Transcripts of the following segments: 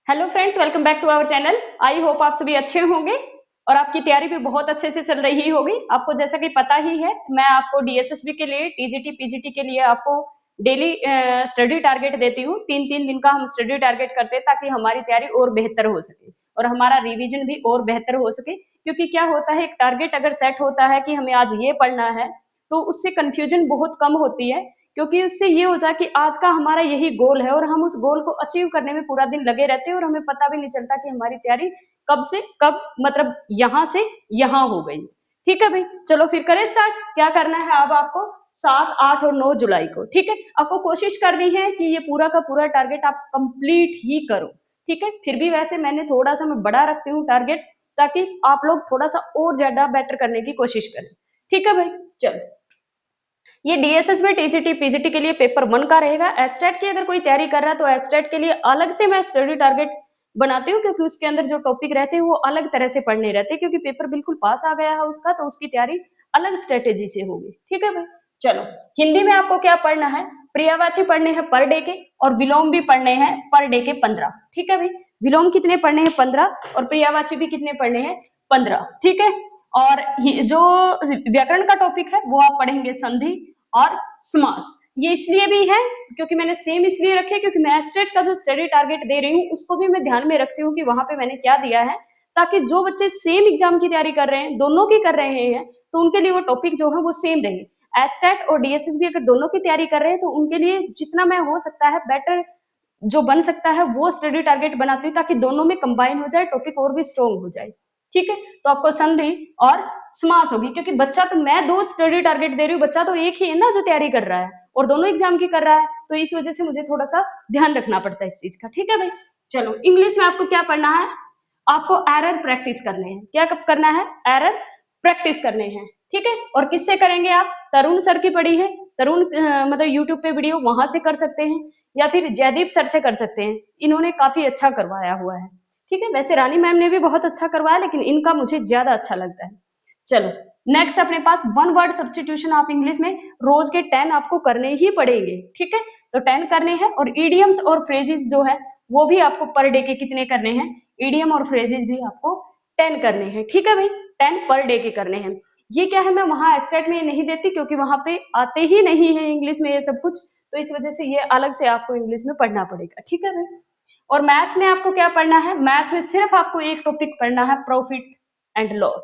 Hello friends, welcome back to our channel. I hope आप सभी अच्छे होंगे और आपकी तैयारी भी बहुत अच्छे से चल रही होगी। आपको जैसा कि पता ही है, मैं आपको डीएसएसबी के लिए, टीजीटी, पीजीटी के लिए आपको डेली स्टडी टारगेट देती हूँ। 3-3 दिन का हम स्टडी टारगेट करते हैं ताकि हमारी तैयारी और बेहतर हो सके और हमारा रिवीजन भी और बेहतर हो सके। क्योंकि क्या होता है, एक टारगेट अगर सेट होता है कि हमें आज ये पढ़ना है, तो उससे कंफ्यूजन बहुत कम होती है। क्योंकि उससे ये होता है कि आज का हमारा यही गोल है और हम उस गोल को अचीव करने में पूरा दिन लगे रहते हैं और हमें पता भी नहीं चलता कि हमारी तैयारी कब से कब, मतलब यहाँ से यहाँ हो गई। ठीक है भाई, चलो फिर करें स्टार्ट। क्या करना है अब आपको? 7, 8 और 9 जुलाई को, ठीक है, आपको कोशिश करनी है कि ये पूरा का पूरा टारगेट आप कंप्लीट ही करो। ठीक है, फिर भी वैसे मैंने थोड़ा सा मैं बड़ा रखती हूँ टारगेट, ताकि आप लोग थोड़ा सा और ज्यादा बेटर करने की कोशिश करें। ठीक है भाई, चलो। ये डीएसएस में टीजीटी पीजीटी के लिए पेपर 1 का रहेगा। एस्टेट की अगर कोई तैयारी कर रहा है तो एस्टेट के लिए अलग से मैं स्टडी टारगेट बनाती हूँ, क्योंकि उसके अंदर जो टॉपिक रहते हैं वो अलग तरह से पढ़ने रहते हैं, क्योंकि पेपर बिल्कुल पास आ गया है उसका, तो उसकी तैयारी अलग स्ट्रेटेजी से होगी। ठीक है भाई, चलो। हिंदी में आपको क्या पढ़ना है? पर्यायवाची पढ़ने हैं पर डे के, और विलोम भी पढ़ने हैं पर डे के 15। ठीक है भाई, विलोम कितने पढ़ने हैं? 15, और पर्यायवाची भी कितने पढ़ने हैं? 15। ठीक है, और जो व्याकरण का टॉपिक है वो आप पढ़ेंगे संधि और समास। ये इसलिए भी है क्योंकि मैंने सेम इसलिए रखे, क्योंकि मैं स्टेट का जो स्टडी टारगेट दे रही हूँ उसको भी मैं ध्यान में रखती हूँ कि वहां पे मैंने क्या दिया है, ताकि जो बच्चे सेम एग्जाम की तैयारी कर रहे हैं, दोनों की कर रहे हैं, तो उनके लिए वो टॉपिक जो है वो सेम रहे। एस्टेट और डीएसएस भी अगर दोनों की तैयारी कर रहे हैं तो उनके लिए जितना मैं हो सकता है बेटर जो बन सकता है वो स्टडी टारगेट बनाती हूँ, ताकि दोनों में कंबाइन हो जाए, टॉपिक और भी स्ट्रॉन्ग हो जाए। ठीक है, तो आपको संधि और समास होगी, क्योंकि बच्चा तो, मैं 2 स्टडी टारगेट दे रही हूँ, बच्चा तो एक ही है ना जो तैयारी कर रहा है और दोनों एग्जाम की कर रहा है, तो इस वजह से मुझे थोड़ा सा ध्यान रखना पड़ता है इस चीज का। ठीक है भाई, चलो। इंग्लिश में आपको क्या पढ़ना है? आपको एरर प्रैक्टिस करने हैं। क्या कब करना है? एरर प्रैक्टिस करने हैं। ठीक है, और किससे करेंगे आप? तरुण सर की पढ़ी है, तरुण मतलब यूट्यूब पे वीडियो, वहां से कर सकते हैं, या फिर जयदीप सर से कर सकते हैं, इन्होंने काफी अच्छा करवाया हुआ है। ठीक है, वैसे रानी मैम ने भी बहुत अच्छा करवाया, लेकिन इनका मुझे ज्यादा अच्छा लगता है। चलो, नेक्स्ट अपने पास 1 वर्ड सब्सटीट्यूशन। आप इंग्लिश में रोज के 10 आपको करने ही पड़ेंगे। ठीक है, तो 10 करने हैं, और इडियम्स और फ्रेजेस जो है वो भी आपको पर डे के कितने करने हैं? इडियम और फ्रेजेस भी आपको 10 करने हैं। ठीक है भाई, 10 पर डे के करने हैं। ये क्या है, मैं वहां स्टेट में नहीं देती क्योंकि वहां पे आते ही नहीं है इंग्लिश में ये सब कुछ, तो इस वजह से ये अलग से आपको इंग्लिश में पढ़ना पड़ेगा। ठीक है भाई, और मैथ्स में आपको क्या पढ़ना है? मैथ्स में सिर्फ आपको एक टॉपिक पढ़ना है, प्रॉफिट एंड लॉस।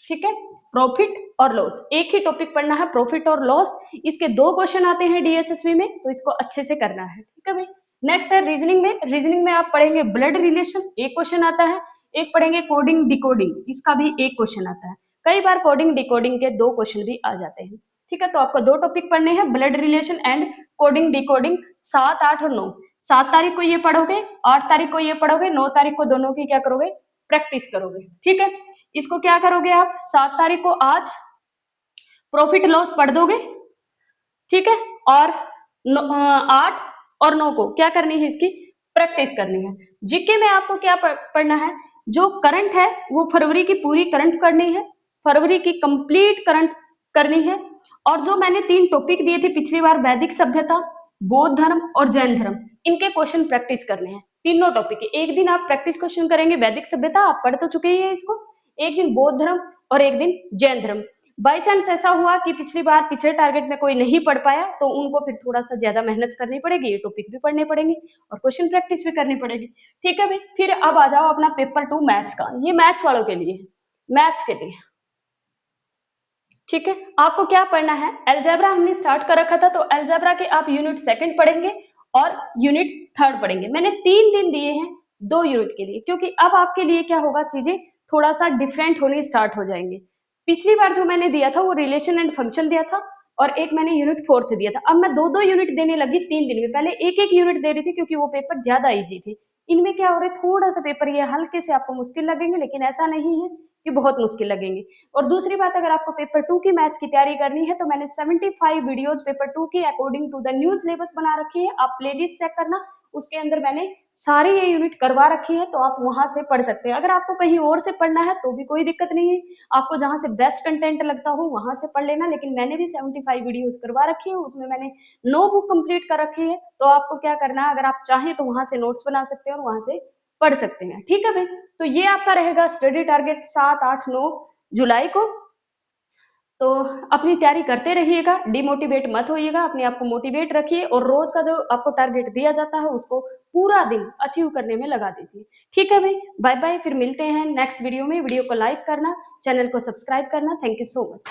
ठीक है, प्रॉफिट और लॉस, एक ही टॉपिक पढ़ना है, प्रॉफिट और लॉस। इसके 2 क्वेश्चन आते हैं डीएसएसबी में, तो इसको अच्छे से करना है। ठीक है भाई, नेक्स्ट है रीजनिंग में। रीजनिंग में आप पढ़ेंगे ब्लड रिलेशन, एक क्वेश्चन आता है। एक पढ़ेंगे कोडिंग डिकोडिंग, इसका भी एक क्वेश्चन आता है। कई बार कोडिंग डिकोडिंग के 2 क्वेश्चन भी आ जाते हैं। ठीक है, तो आपको 2 टॉपिक पढ़ने हैं, blood relation and coding decoding. 7, 8 और 9। 7 तारीख को ये पढ़ोगे, 8 तारीख को ये पढ़ोगे, 9 तारीख को दोनों की क्या करोगे? प्रैक्टिस करोगे। ठीक है, इसको क्या करोगे आप? 7 तारीख को आज प्रॉफिट लॉस पढ़ दोगे। ठीक है, और 8 और 9 को क्या करनी है? इसकी प्रैक्टिस करनी है। जीके में आपको क्या पढ़ना है? जो करंट है वो फरवरी की पूरी करंट करनी है, फरवरी की कंप्लीट करंट करनी है। और जो मैंने 3 टॉपिक दिए थे पिछली बार, वैदिक सभ्यता, बौद्ध धर्म और जैन धर्म, इनके क्वेश्चन प्रैक्टिस करने हैं। तीनों टॉपिक के एक दिन आप प्रैक्टिस क्वेश्चन करेंगे। वैदिक सभ्यता आप पढ़ तो चुके ही है इसको, एक दिन बौद्ध धर्म और एक दिन जैन धर्म। बाई चांस ऐसा हुआ कि पिछली बार पिछले टारगेट में कोई नहीं पढ़ पाया, तो उनको फिर थोड़ा सा ज्यादा मेहनत करनी पड़ेगी, ये टॉपिक भी पढ़ने पड़ेंगे और क्वेश्चन प्रैक्टिस भी करनी पड़ेगी। ठीक है भाई, फिर अब आ जाओ अपना पेपर 2 मैथ्स का। ये मैथ्स वालों के लिए है, मैथ्स के लिए। ठीक है, आपको क्या पढ़ना है? अलजेब्रा हमने स्टार्ट कर रखा था, तो अलजेब्रा के आप यूनिट 2 पढ़ेंगे और यूनिट 3 पढ़ेंगे। मैंने 3 दिन दिए हैं 2 यूनिट के लिए, क्योंकि अब आपके लिए क्या होगा, चीजें थोड़ा सा डिफरेंट होनी स्टार्ट हो जाएंगे। पिछली बार जो मैंने दिया था वो रिलेशन एंड फंक्शन दिया था, और एक मैंने यूनिट 4 दिया था। अब मैं 2-2 यूनिट देने लगी 3 दिन में। पहले एक एक यूनिट दे रही थी क्योंकि वो पेपर ज्यादा इजी थे। इनमें क्या हो रहा है, थोड़ा सा पेपर ये हल्के से आपको मुश्किल लगेंगे, लेकिन ऐसा नहीं है कि बहुत मुश्किल लगेंगे। और दूसरी बात, अगर आपको पेपर 2 की मैथ्स की तैयारी करनी है तो मैंने 75 वीडियोस पेपर 2 की according to the new syllabus बना रखी है। आप प्लेलिस्ट चेक करना, उसके अंदर मैंने सारी ये यूनिट करवा रखी है, तो आप वहां से पढ़ सकते हैं। अगर आपको कहीं और से पढ़ना है तो भी कोई दिक्कत नहीं है, आपको जहां से बेस्ट कंटेंट लगता हो वहां से पढ़ लेना। लेकिन मैंने भी 75 वीडियोज करवा रखी है, उसमें मैंने 9 बुक कंप्लीट कर रखी है, तो आपको क्या करना है, अगर आप चाहें तो वहां से नोट्स बना सकते हैं और वहां से पढ़ सकते हैं। ठीक है भाई, तो ये आपका रहेगा स्टडी टारगेट 7, 8, 9 जुलाई को। तो अपनी तैयारी करते रहिएगा, डिमोटिवेट मत होइएगा, अपने आप को मोटिवेट रखिए और रोज का जो आपको टारगेट दिया जाता है उसको पूरा दिन अचीव करने में लगा दीजिए। ठीक है भाई, बाय बाय, फिर मिलते हैं नेक्स्ट वीडियो में। वीडियो को लाइक करना, चैनल को सब्सक्राइब करना। Thank you so much.